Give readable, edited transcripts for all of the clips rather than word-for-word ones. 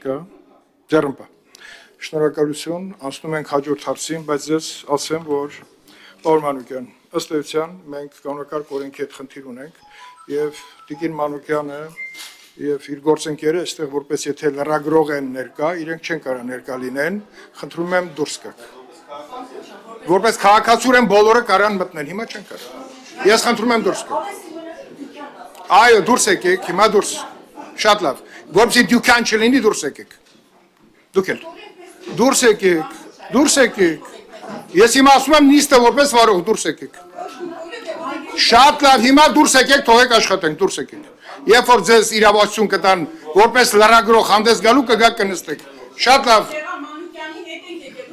չկա, ձեռնպա։ Շնորհակալություն, անցնում ենք հաջորդ հարցին, բայց ես ասեմ, որ պարոն Մանուկյան, ըստ էության մենք կանոնակարգ օրենքի հետ խնդիր ունենք եւ Տիկին Մանուկյանը եւ իր գործընկերը այստեղ որպես եթե լրագրող են ներկա, իրենք չեն կարող ներկա լինեն, խնդրում եմ դուրս գաք։ Որպես քաղաքացու են բոլորը կարան մտնել, հիմա չեն կարող։ Ես խնդրում եմ դուրս գաք։ Այո, դուրս եկեք, հիմա դուրս։ Շատ լավ։ Որպեսզի դուքան չլինի, դուրս եկեք։ Դուք էլ։ Դուրս եկեք, դուրս եկեք։ Ես հիմա ասում եմ նիստը որպես վարող, դուրս եկեք։ Շատ լավ, հիմա դուրս եկեք, թողեք աշխատենք, դուրս եկեք։ Երբ որ ձեզ իրավասություն կտան, որպես լրագրող հանդես գալու կգաք կնստեք։ Շատ լավ։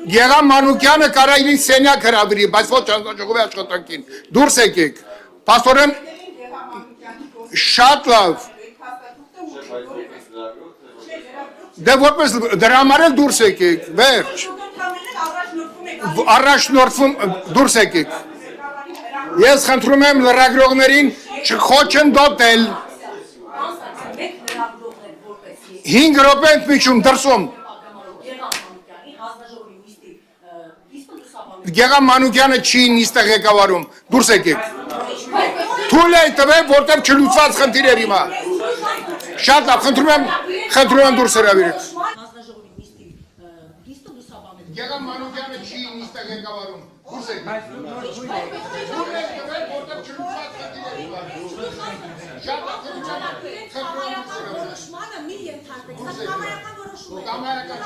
Գեղամ Մանուկյանը կարա իրեն սենյակ հրավիրի, բայց ոչ հանձնաժողովի աշխատանքին։ Դուրս եկեք։ Պաստորեն շատ լավ։ Դե որպես դրա համար էլ դուրս եկեք, վերջ։ Առաջնորդվում դուրս եկեք։ Ես խնդրում եմ լրագրողներին չխոչընդոտել։ 5 րոպե ընդմիջում դրսում։ Գեղամ Մանուկյանը չի նիստը ղեկավարում, դուրս եկեք։ Թույլ է տվել, որտեղ չլուծված խնդիր էր հիմա։ Շատ լավ, խնդրում եմ դուրս հրավիրեք։ Գեղամ Մանուկյանը չի նիստը ղեկավարում, դուրս եկեք։ Թույլ է տվել, որտեղ չլուծված խնդիր էր հիմա։ Շատ լավ, որոշմանը մի ենթարկվեք, կամայական որոշում է։ Կամայական,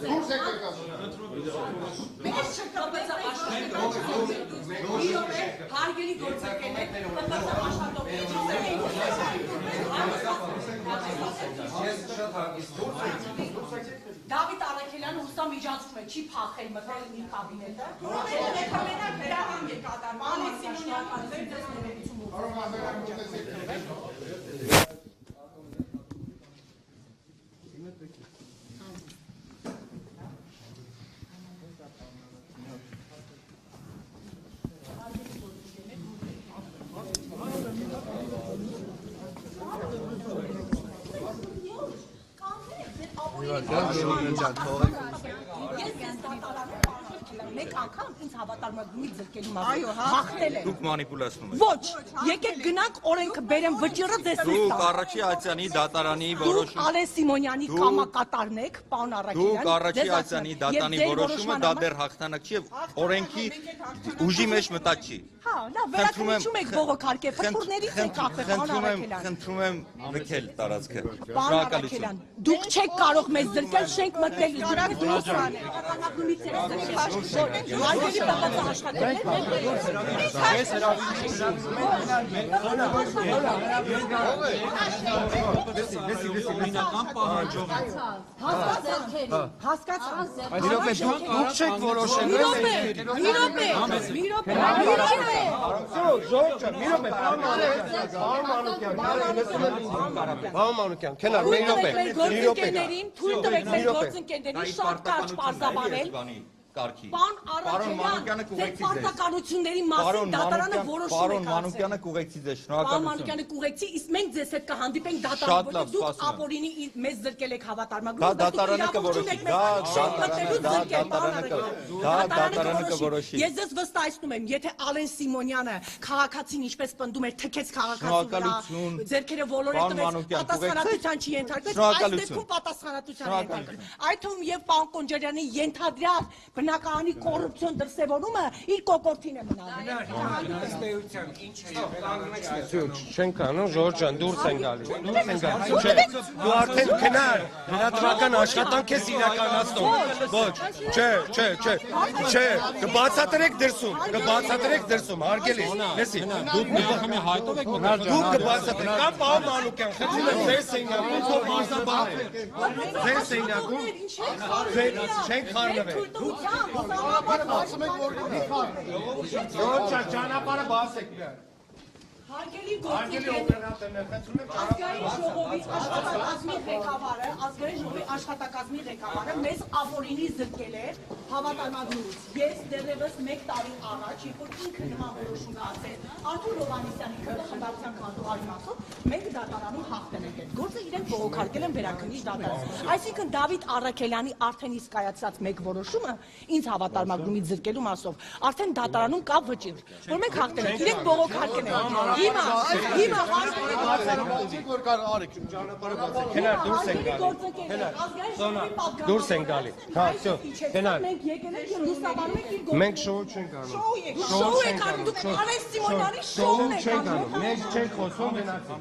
դուրս եկեք ասում։ Մենք չկապեցա աշխատողների, հարգելի գործընկերներ, կապեցա աշխատողների։ Դավիթ Արաքելյանը ուստա միջանցքում է, չի փախել մտել իր կաբինետը։ Մեկ վերահանգ է կատարում, Ալեքս Սիմոնյանը ձեր ներկայացում Մեկ անգամ ինձ հավատարում եք մի ձգելու մասին, մախտել եք։ Դուք մանիպուլացնում եք։ Ոչ, եկեք գնանք օրենքը բերեմ վճիռը ձեզ Դուք առաջի Ացյանի դատարանի որոշումը։ Դուք Ալեն Սիմոնյանի կամակատարն եք, պարոն Արաքելյան։ Դուք առաջի Ացյանի դատարանի որոշումը դա դեռ հաղթանակ չի, օրենքի ուժի մեջ մտած չի։ Հա, լավ, վերականգնում եք բողոքարկել, խնդիրներից եք կախվել, պարոն Արաքելյան։ Խնդրում եմ լքել տարածքը։ Պարոն Արաքելյան, դուք չեք կարող մեզ զրկել, շենք մտնել Հարգելի բավական աշխատողներ, հասկացան։ Դուք չեք որոշել։ Պարոն Մանուկյան, քնար, մի րոպե։ Գործընկերներին թույլ տվեք մեր գործընկերներին շատ կարճ պարզաբանել։ Պարոն Արաքելյան, ձեր պարտականությունների մասին դատարանը որոշում է կայացել։ Պարոն Մանուկյանը կուղեկցի ձեզ, շնորհակալություն։ Պարոն Մանուկյանը կուղեկցի, իսկ մենք ձեզ հետ կհանդիպենք դատարանում, որտեղ դուք ապօրինի մեզ զրկել եք հավատարմագրում, դատարանը կորոշի, դատարանը կորոշի։ Ես ձեզ վստահեցնում եմ, եթե Ալեն Սիմոնյանը քաղաքացին ինչպես պնդում էր, թքեց քաղաքացու վրա, ձեռքերը ոլորեց տվեց, պատասխանատվության չի ենթարկվեց, այս դեպքում պատասխանատվության ենթարկվեց։ Այդ թվում եւ պարոն Կոնջարյանի ենթադրյալ բնակարանի կոռուպցիոն դրսևորումը իր կոկորտին է մնալու։ Չենք անում, Ժորժ ջան, դուրս են գալիս։ Չէ, դու արդեն քնար, լրատվական աշխատանք ես իրականացնում։ Ոչ, չէ, կբացատրեք դրսում, հարգելի, լսի, դուք մի հայտով եք մտնել։ Դուք կբացատրեք, կամ պարոն Մանուկյան, խնդրում եմ ձեր սենյակում թող բարձաբանեք։ Ձեր սենյակում չենք խառնվել։ Ասում եք որ մի քար։ Ոչ, ճանապարհը բաց եք բեր։ Հարգելի գործընկերներ, ազգային ժողովի աշխատակազմի ղեկավարը, մեզ ապօրինի զրկել էր հավատարմագրումից։ Ես դեռևս 1 տարի առաջ, երբ որ ինքը նման որոշում կայացրեց, Արթուր Հովհաննիսյանի քննադատության քանդողարի մասով, մենք դատարանում հաղթել ենք այդ գործը, իրենք բողոքարկել են վերաքննիչ դատարան։ Այսինքն Դավիթ Առաքելյանի արդեն իսկ կայացած մեկ որոշումը ինձ հավատարմագրումից զրկելու մասով, արդեն դատարանում կա վճիռ, որ մենք հաղթել ենք, իրենք բողոքարկել են։ Հիմա Քնար դուրս են գալի։ Դուրս են գալի։ Հա, всё, քնար։ Մենք եկել ենք եւ լուսաբանում ենք իր գործը։ Մենք շոու չենք անում։ Շոու եք անում, դուք Արես Սիմոնյանի շոուն եք չենք անում։ անում։ Մենք չենք խոսում գնացի։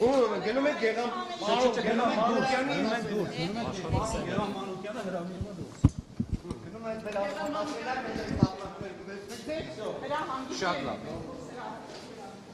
Ու գնում եք Գեղամանուկյանի Շատ լավ։